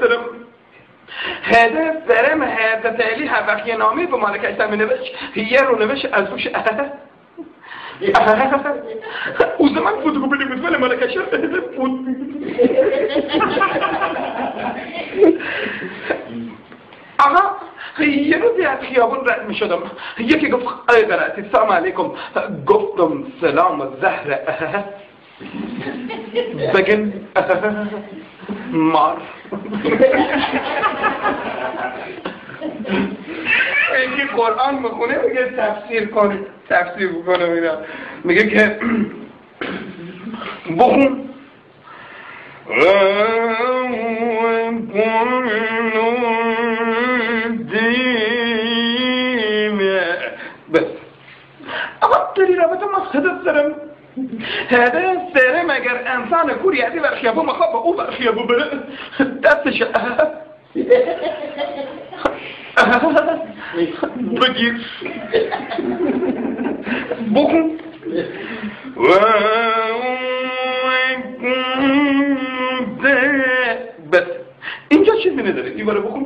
دارم هدف دارم حضرت علی هر وقت یه نامی به مالکش می نوشت یه رو نوشت از روش او زمان فوتوکوپی بود ولی مالکش بود آقا یه روزی از خیابون رد می شدم یکی گفت ای قرائتی سلام علیکم گفتم سلام و زهر بگن مار اینکه قرآن میخونه میگه تفسیر بکنه میگه که بخون بس آقا داری رابطه ما هدف دارم هدف دارم اگر انسان کوریتی بر خیابون مخواب با او بر خیابون بره دستش بگیر بخون بس اینجا چیزی نداره دیواره بخون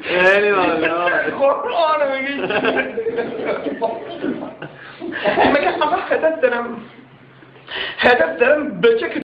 خیلی والا قرآن میگه آقا هدف دارم به چه